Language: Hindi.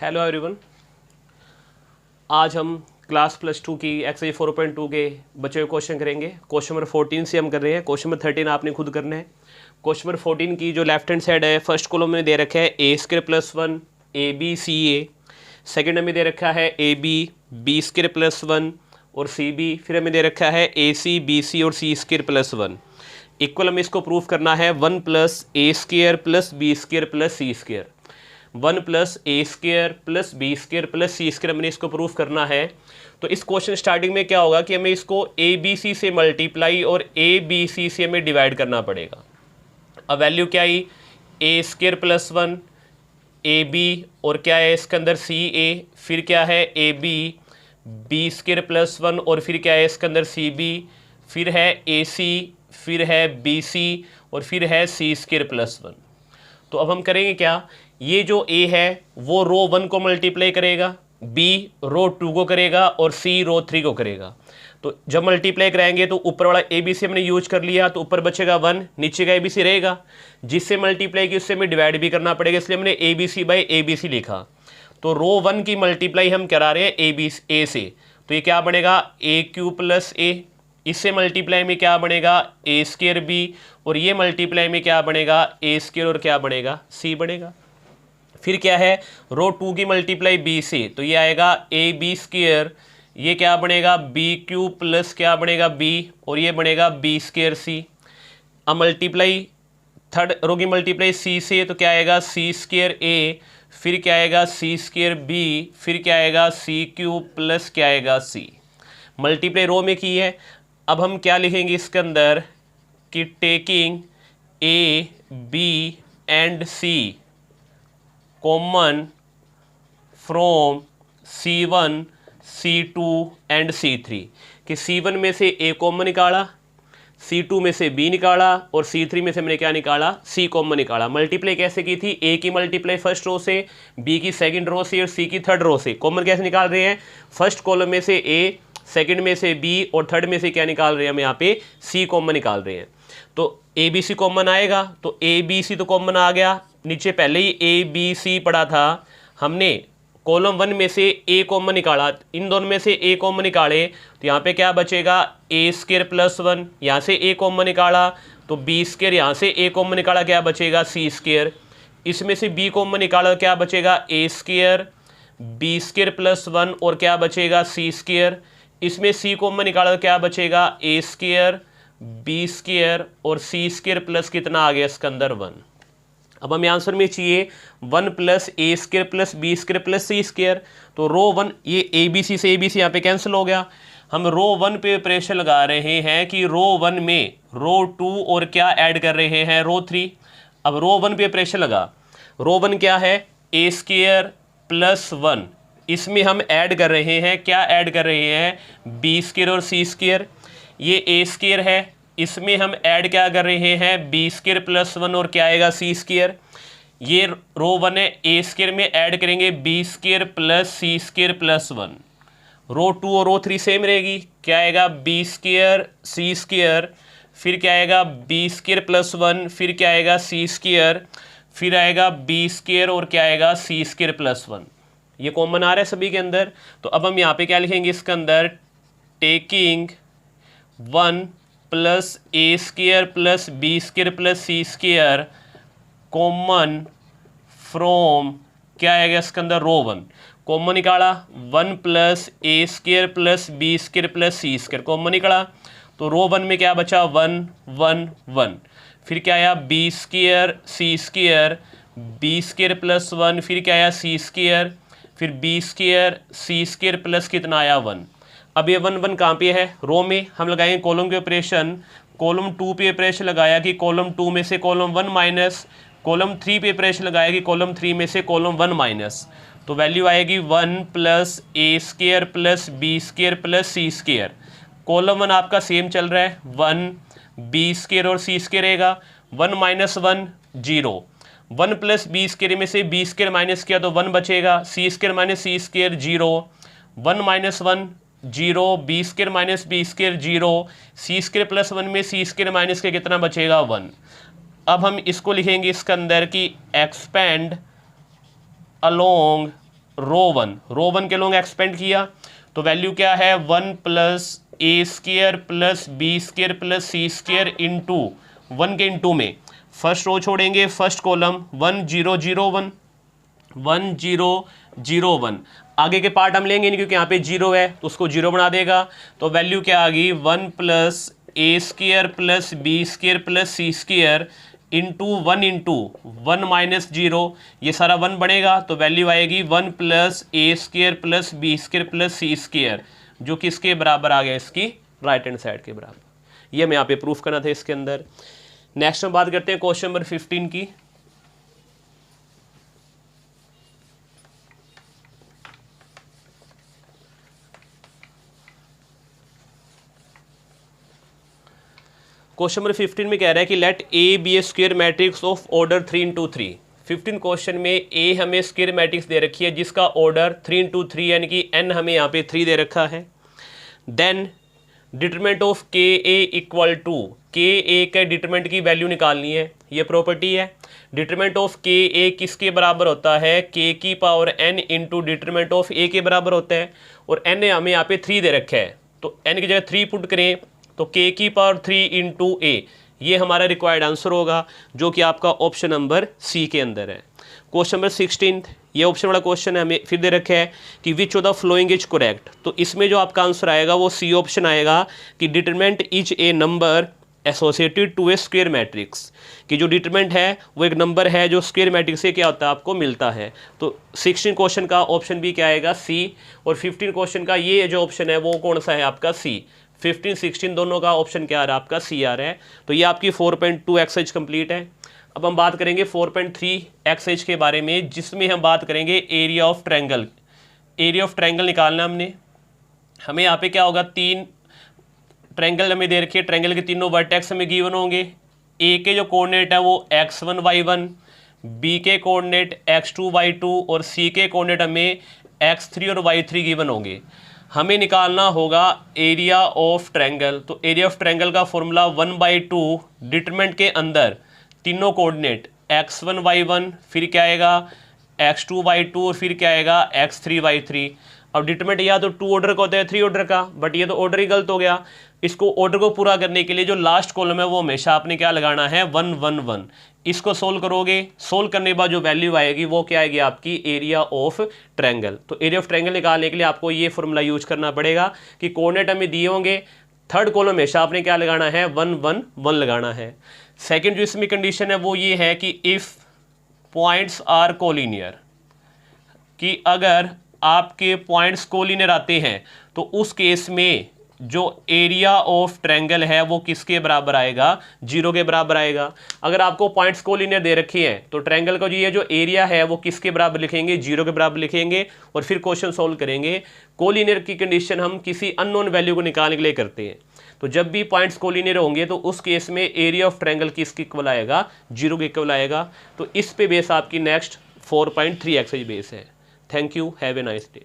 Hello everyone. आज हम क्लास +2 की एक्सरसाइज 4.2 के बचे हुए क्वेश्चन करेंगे। क्वेश्चन नंबर 14 से हम कर रहे हैं। क्वेश्चन नंबर 13 आपने खुद करना है। क्वेश्चन नंबर 14 की जो लेफ्ट हैंड साइड है, फर्स्ट कॉलम में दे रखा है a² + 1 ABCA, सेकेंड में दे रखा है AB B² + 1 और CB, फिर हमें दे रखा है AC BC और C² + 1। इक्वल हमें इसको प्रूफ करना है 1 + A² + B² + C²। 1 + A² + B² + C² हमने इसको प्रूफ करना है। तो इस क्वेश्चन स्टार्टिंग में क्या होगा कि हमें इसको ABC से मल्टीप्लाई और ABC से हमें डिवाइड करना पड़ेगा। अब वैल्यू क्या आई, A² + 1 AB और क्या है इसके अंदर CA, फिर क्या है AB B² + 1 और फिर क्या है इसके अंदर CB, फिर है AC, फिर है BC और फिर है C² + 1। तो अब हम करेंगे क्या, ये जो A है वो रो 1 को मल्टीप्लाई करेगा, B रो 2 को करेगा और C रो 3 को करेगा। तो जब मल्टीप्लाई कराएंगे तो ऊपर वाला ABC हमने यूज कर लिया, तो ऊपर बचेगा 1, नीचे का ABC रहेगा। जिससे मल्टीप्लाई की उससे हमें डिवाइड भी करना पड़ेगा, इसलिए हमने ABC/ABC लिखा। तो रो 1 की मल्टीप्लाई हम करा रहे हैं A से, तो ये क्या बनेगा AQ + A। इससे मल्टीप्लाई में क्या बनेगा A²B और ये मल्टीप्लाई में क्या बनेगा A² और क्या बनेगा C बनेगा। फिर क्या है रो 2 की मल्टीप्लाई B से, तो ये आएगा AB², ये क्या बनेगा BQ + क्या बनेगा B और ये बनेगा B² C। अब मल्टीप्लाई थर्ड रो की मल्टीप्लाई C से, तो क्या आएगा C² A, फिर क्या आएगा C² B, फिर क्या आएगा CQ + क्या आएगा C। मल्टीप्लाई रो में की है। अब हम क्या लिखेंगे इसके अंदर कि taking A B and C common from C1 C2 and C3, कि C1 में से A कॉमन निकाला, C2 में से B निकाला और C3 में से हमने क्या निकाला C कॉमन निकाला। मल्टीप्लाई कैसे की थी, A की मल्टीप्लाई फर्स्ट रो से, B की सेकंड रो से और C की थर्ड रो से। कॉमन कैसे निकाल रहे हैं, फर्स्ट कॉलम में से A, सेकंड में से B और थर्ड में से क्या निकाल रहे हैं हम यहाँ पे C कॉमन निकाल रहे हैं। तो ABC कॉमन आएगा, तो ABC तो कॉमन आ गया, नीचे पहले ही ABC पढ़ा था हमने, कॉलम 1 में से A कॉमन निकाला, इन दोनों में से A कॉमन निकाले तो यहाँ पे क्या बचेगा A² + 1, यहाँ से A कॉमन निकाला तो B², यहाँ से A कॉमन निकाला क्या बचेगा C², इसमें से B कॉमन निकाला क्या बचेगा A², B² + 1 और क्या बचेगा C², इसमें C कॉमन निकाला क्या बचेगा A², B² और C² प्लस कितना आ गया इसके अंदर 1। अब हमें आंसर में चाहिए 1 + A² + B² + C²। तो रो 1 ये ABC से ABC यहाँ पे कैंसिल हो गया। हम रो 1 पे प्रेशर लगा रहे हैं कि रो 1 में रो 2 और क्या ऐड कर रहे हैं रो 3। अब रो 1 पे प्रेशर लगा, रो 1 क्या है A² + 1, इसमें हम ऐड कर रहे हैं, क्या ऐड कर रहे हैं B² और C²। ये A² है, इसमें हम ऐड क्या कर रहे हैं B² + 1 और क्या आएगा C²। ये रो 1 है, A² में ऐड करेंगे B² + C² + 1। रो 2 और रो 3 सेम रहेगी, क्या आएगा B² C², फिर क्या आएगा B² + 1, फिर क्या आएगा C², फिर आएगा B² और क्या आएगा C² + 1। ये कॉमन आ रहा है सभी के अंदर। तो अब हम यहाँ पे क्या लिखेंगे इसके अंदर, taking 1 + A² + B² + C² common from क्या आएगा इसके अंदर रो 1, कॉमन निकाला 1 + A² + B² + C² कॉमन निकाला, तो रो 1 में क्या बचा 1 1 1, फिर क्या आया B² C², B² + 1, फिर क्या आया C², फिर B² C² प्लस कितना आया 1। अब ये 1 1 कहाँ पे है रो में, हम लगाएंगे कॉलम के ऑपरेशन। कॉलम 2 पे ऑपरेशन लगाया कि कॉलम 2 में से कॉलम 1 माइनस, कॉलम 3 पे ऑपरेशन लगाया कि कॉलम 3 में से कॉलम 1 माइनस। तो वैल्यू आएगी 1 + A² + B² + C²। कॉलम 1 आपका सेम चल रहा है, 1 B² और C² रहेगा, 1 - 1 0, 1 + B² में से B² माइनस किया तो 1 बचेगा, C² - C² 0, 1 - 1 0, B² - B² 0, C² + 1 में C² माइनस के कितना बचेगा 1। अब हम इसको लिखेंगे इसके अंदर कि एक्सपेंड अलोंग रो वन के लोग एक्सपेंड किया तो वैल्यू क्या है 1 plus A square plus B square plus C square into 1 के इंटू में फर्स्ट रो छोड़ेंगे, फर्स्ट कॉलम 1 0 0 1 1 0 0 1, आगे के पार्ट हम लेंगे नहीं क्योंकि यहाँ पे 0 है तो उसको 0 बना देगा। तो वैल्यू क्या आ गई 1 plus A square plus B square plus C square into 1 minus 0, ये सारा 1 बनेगा तो वैल्यू आएगी 1 plus A square plus B square plus C square, जो कि इसके बराबर आ गया, इसकी राइट हैंड साइड के बराबर। ये हमें यहाँ पे प्रूफ करना था इसके अंदर। नेक्स्ट हम बात करते हैं क्वेश्चन नंबर 15 की। क्वेश्चन नंबर 15 में कह रहा है कि let A B A square matrix of order 3 into 3। 15 question में ए हमें स्क्वायर मैट्रिक्स दे रखी है जिसका ऑर्डर 3 into 3 यानी कि एन हमें यहाँ पे 3 दे रखा है। देन डिटरमिनेंट ऑफ के ए इक्वल टू, के ए के डिटरमिनेंट की वैल्यू निकालनी है, ये प्रॉपर्टी है। डिटरमिनेंट ऑफ के ए किसके बराबर होता है, के की power n into determinant of A के बराबर होता है, और एन ने हमें यहाँ पे 3 दे रखा है तो एन की जगह 3 पुट करें तो k की पावर 3 इंटू ए, ये हमारा रिक्वायर्ड आंसर होगा जो कि आपका ऑप्शन नंबर सी के अंदर है। क्वेश्चन नंबर 16, ये ऑप्शन वाला क्वेश्चन है, हमें फिर दे रखा है कि which of the following is correct. तो इसमें जो आपका आंसर आएगा वो सी ऑप्शन आएगा कि determinant is a number associated to a square matrix, कि जो डिटरमिनेंट है वो एक नंबर है जो स्क्वायर मैट्रिक्स से क्या होता है आपको मिलता है। तो 16 क्वेश्चन का ऑप्शन भी क्या आएगा सी, और 15 क्वेश्चन का ये जो ऑप्शन है वो कौन सा है आपका सी। 15 16 दोनों का ऑप्शन क्या आ रहा है आपका सी आ रहा है। तो ये आपकी 4.2 एक्सरसाइज कंप्लीट है। अब हम बात करेंगे 4.3 एक्सरसाइज के बारे में, जिसमें हम बात करेंगे area of triangle. Area of triangle निकालना हमें यहाँ पे क्या होगा, 3 ट्रायंगल हमें दे रखिए, ट्रायंगल के तीनों वर्टेक्स हमें गिवन होंगे। ए के जो कोऑर्डिनेट है वो x1 y1, बी के कोऑर्डिनेट x2 y2 और सी के कोऑर्डिनेट हमें x3 और y3 गिवन होंगे। हमें निकालना होगा एरिया ऑफ ट्रायंगल। तो एरिया ऑफ ट्रायंगल का फॉर्मूला 1/2 डिटरमिनेंट के अंदर तीनों कोऑर्डिनेट x1 y1, फिर क्या आएगा x2 y2 और फिर क्या आएगा x3 y3। अब डिटरमिनेंट या तो 2 ऑर्डर का होता है 3 ऑर्डर का, बट ये तो ऑर्डर ही गलत हो गया। इसको ऑर्डर को पूरा करने के लिए जो लास्ट कॉलम है वो हमेशा आपने क्या लगाना है 1 1 1। इसको सोल्व करोगे, सोल्व करने के बाद जो वैल्यू आएगी वो क्या आएगी आपकी एरिया ऑफ ट्रायंगल। तो एरिया ऑफ ट्रायंगल निकालने के लिए आपको ये फॉर्मूला यूज करना पड़ेगा कि कोऑर्डिनेट हमें दिए होंगे, थर्ड कॉलम हमेशा आपने क्या लगाना है 1 1 1 लगाना है। सेकेंड जो इसमें कंडीशन है वो ये है कि इफ़ पॉइंट्स आर कोलिनियर, कि अगर आपके पॉइंट्स कोलिनियर आते हैं तो उस केस में जो एरिया ऑफ ट्रायंगल है वो किसके बराबर आएगा, 0 के बराबर आएगा। अगर आपको पॉइंट्स कोलिनियर दे रखे हैं तो ट्रायंगल का ये जो एरिया है वो किसके बराबर लिखेंगे, 0 के बराबर लिखेंगे, और फिर क्वेश्चन सोल्व करेंगे। कोलिनियर की कंडीशन हम किसी अननोन वैल्यू को निकालने के लिए करते हैं। तो जब भी पॉइंट्स कोलिनियर होंगे तो उस केस में एरिया ऑफ ट्रायंगल किसके इक्वल आएगा, 0 के इक्वल आएगा। तो इस पे बेस आपकी नेक्स्ट 4.3 एक्सरसाइज बेस है। Thank you, have a nice day.